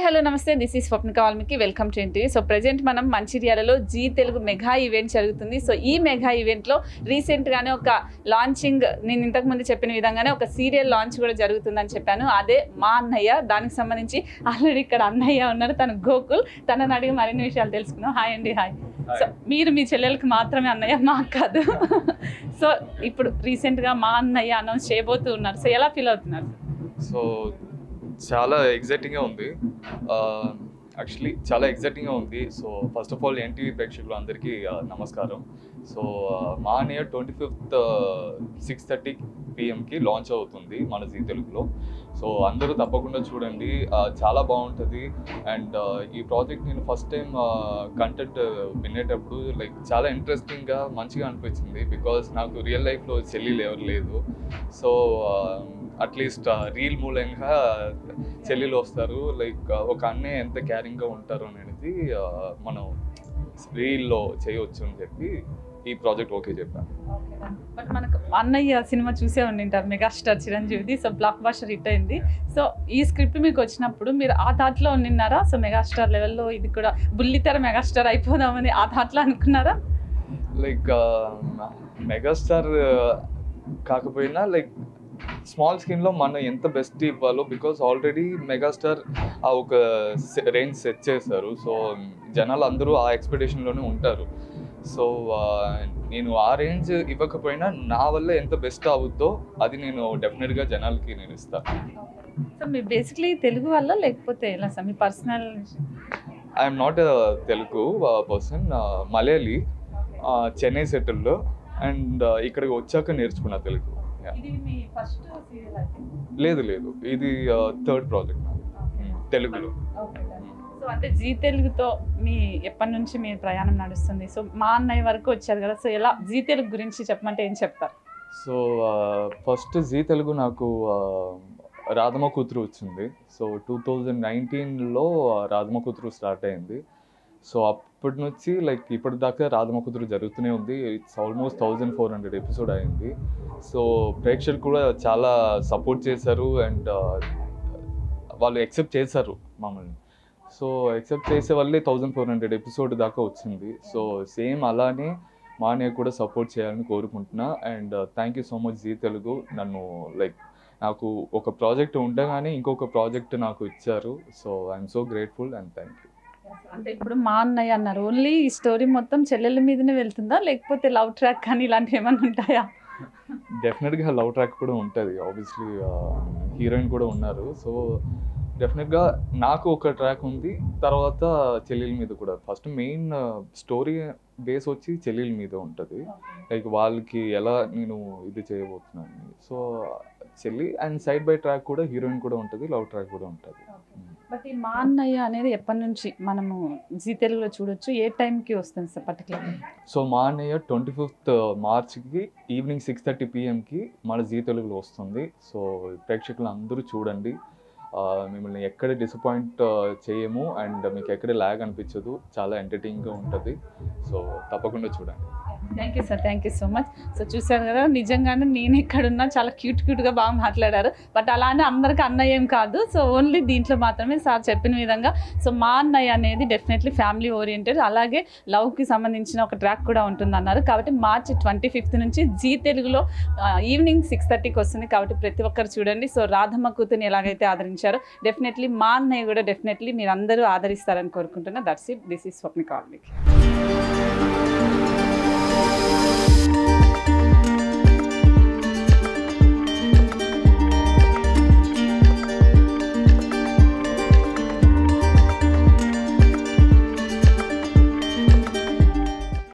Hello నమస్తే, this is Swapnika Valmiki. Welcome to NTV. So present మనం మంచిర్యాలలో G Telugu mega event జరుగుతుంది. So ఈ మెగా ఈవెంట్లో రీసెంట్గానే ఒక లాంచింగ్, నేను ఇంతకుముందు చెప్పిన విధంగానే ఒక సీరియల్ లాంచ్ కూడా జరుగుతుందని చెప్పాను. అదే మా అన్నయ్య. దానికి సంబంధించి ఆల్రెడీ ఇక్కడ అన్నయ్య ఉన్నారు, తను గోకుల్. తనని అడిగి మరిన్ని విషయాలు తెలుసుకున్నాం. హాయ్ అండి. హాయ్. సో మీరు మీ చెల్లెలకి మాత్రమే అన్నయ్య, మాకు కాదు. సో ఇప్పుడు రీసెంట్గా మా అన్నయ్య అనౌన్స్ చేయబోతూ ఉన్నారు. సో ఎలా ఫీల్ అవుతున్నారు? సో చాలా ఎగ్జైటింగ్గా ఉంది. యాక్చువల్లీ చాలా ఎగ్జైటింగ్గా ఉంది. So first of all NTV ప్రేక్షకులు అందరికీ నమస్కారం. సో మా అన్నయ్య 25th 6:30 PM లాంచ్ అవుతుంది మన జీ తెలుగులో. సో అందరూ తప్పకుండా చూడండి, చాలా బాగుంటుంది. అండ్ ఈ ప్రాజెక్ట్ నేను ఫస్ట్ టైం కంటెంట్ వినేటప్పుడు లైక్ చాలా ఇంట్రెస్టింగ్గా మంచిగా అనిపించింది. బికాస్ నాకు రియల్ లైఫ్లో చెల్లెలు ఎవరు లేదు. సో అట్లీస్ట్ రీల్ మూలంగా చెల్లెలు వస్తారు. లైక్ ఒక అన్నయ్య ఎంత క్యారింగ్గా ఉంటారు అనేది మనం రీల్లో చేయవచ్చు అని చెప్పి ఈ ప్రాజెక్ట్ ఓకే చెప్పాను. బట్ మనకు అన్నయ్య సినిమా చూసే ఉండింటారు, మెగాస్టార్ చిరంజీవిది. సో బ్లాక్ బస్టర్ హిట్ అయింది. సో ఈ స్క్రిప్ట్ మీకు వచ్చినప్పుడు మీరు ఆ థాట్లో ఉండినారా? సో మెగాస్టార్ లెవెల్లో ఇది కూడా బుల్లితెర మెగాస్టార్ అయిపోదామని ఆ థాట్లో అనుకున్నారా? లైక్ మెగాస్టార్ కాకపోయినా లైక్ స్మాల్ స్క్రీన్లో మనం ఎంత బెస్ట్ ఇవ్వాలో, బికాస్ ఆల్రెడీ మెగాస్టార్ ఒక రేంజ్ సెట్ చేశారు. సో జనాలు అందరూ ఆ ఎక్స్పెక్టేషన్లోనే ఉంటారు. సో నేను ఆ రేంజ్ ఇవ్వకపోయినా నా వల్ల ఎంత బెస్ట్ అవుద్దో అది నేను డెఫినెట్గా జనాలకి నేను ఇస్తాను. సో మీరు బేసిక్లీ తెలుగు వల్ల లేకపోతే ఎలా సార్ మీ personal? I'm not Telugu person, Malayali, Chennai సెటిల్లో. అండ్ ఇక్కడికి వచ్చాక నేర్చుకున్నా తెలుగు. లేదు, ఇది థర్డ్ ప్రాజెక్ట్ తెలుగులో. సో అంటే జీ తెలుగుతో మీ ఎప్పటి నుంచి మీ ప్రయాణం నడుస్తుంది? సో మా అన్నయ్య వరకు వచ్చారు కదా, సో ఎలా జీ తెలుగు గురించి చెప్పమంటే ఏం చెప్తారు? సో ఫస్ట్ జీ తెలుగు నాకు రాధమ్మ కూతురు వచ్చింది. సో 2019లో రాధమ్మ కూతురు స్టార్ట్ అయింది. సో అప్పటి నుంచి లైక్ ఇప్పటిదాకా రాధమ్మ కూతురు జరుగుతూనే ఉంది. ఇట్స్ ఆల్మోస్ట్ 1400 ఎపిసోడ్ అయింది. సో ప్రేక్షకులు కూడా చాలా సపోర్ట్ చేశారు అండ్ వాళ్ళు యాక్సెప్ట్ చేశారు మమ్మల్ని. సో యాక్సెప్ట్ చేసే వల్లే 1400 ఎపిసోడ్ దాకా వచ్చింది. సో సేమ్ అలానే మా అన్నయ్య కూడా సపోర్ట్ చేయాలని కోరుకుంటున్నా. And thank you so much Zee Telugu. నన్ను లైక్ నాకు ఒక ప్రాజెక్ట్ ఉండగానే ఇంకొక ప్రాజెక్ట్ నాకు ఇచ్చారు. So I'm so grateful and thank you. అంటే ఇప్పుడు మా అన్నయ్య అన్నారు, ఓన్లీ ఈ స్టోరీ మొత్తం చెల్లెల మీదనే వెళ్తుందా లేకపోతే లవ్ ట్రాక్ కానీ ఇలాంటివి ఏమైనా ఉంటాయా? డెఫినెట్గా లవ్ ట్రాక్ కూడా ఉంటుంది. ఆబ్వియస్లీ హీరోయిన్ కూడా ఉన్నారు. సో డెఫినెట్గా నాకు ఒక ట్రాక్ ఉంది, తర్వాత చెల్లెల మీద కూడా. ఫస్ట్ మెయిన్ స్టోరీ బేస్ వచ్చి చెల్లెల మీద ఉంటుంది. లైక్ వాళ్ళకి ఎలా నేను ఇది చేయబోతున్నాను. సో చెల్లి అండ్ సైడ్ బై ట్రాక్ కూడా హీరోయిన్ కూడా ఉంటుంది, లవ్ ట్రాక్ కూడా ఉంటుంది. బట్ ఈ మా అన్నయ్య అనేది ఎప్పటి నుంచి మనము జీ తెలుగులో చూడొచ్చు? ఏ టైంకి వస్తుంది సార్ పర్టికులర్? సో మా అన్నయ్య 25th మార్చ్కి ఈవినింగ్ 6:30 PM మన జీ తెలుగులో వస్తుంది. సో ప్రేక్షకులు అందరూ చూడండి. మిమ్మల్ని ఎక్కడ డిసప్పాయింట్ చేయము అండ్ మీకు ఎక్కడ ల్యాగ్ అనిపించదు. చాలా ఎంటర్టైనింగ్గా ఉంటుంది. సో తప్పకుండా చూడండి. Thank you sir, thank you so much. So చూసారు కదా, నిజంగానే నేను ఇక్కడున్నా చాలా క్యూట్గా బాగా మాట్లాడారు. బట్ అలానే అందరికీ అన్నయ్య ఏం కాదు. సో ఓన్లీ దీంట్లో మాత్రమే సార్ చెప్పిన విధంగా. సో మా అన్నయ్య అనేది డెఫినెట్లీ ఫ్యామిలీ ఓరియంటెడ్, అలాగే లవ్కి సంబంధించిన ఒక ట్రాక్ కూడా ఉంటుంది అన్నారు. కాబట్టి మార్చి 25th నుంచి జీ తెలుగులో ఈవినింగ్ 6:30కి వస్తుంది. కాబట్టి ప్రతి ఒక్కరు చూడండి. సో రాధమ్మ కూతుర్ని ఎలాగైతే ఆదరించారో డెఫినెట్లీ మా అన్నయ్య కూడా డెఫినెట్లీ మీరు అందరూ ఆదరిస్తారని కోరుకుంటున్నా. That's it. This is Swapnika Valmiki.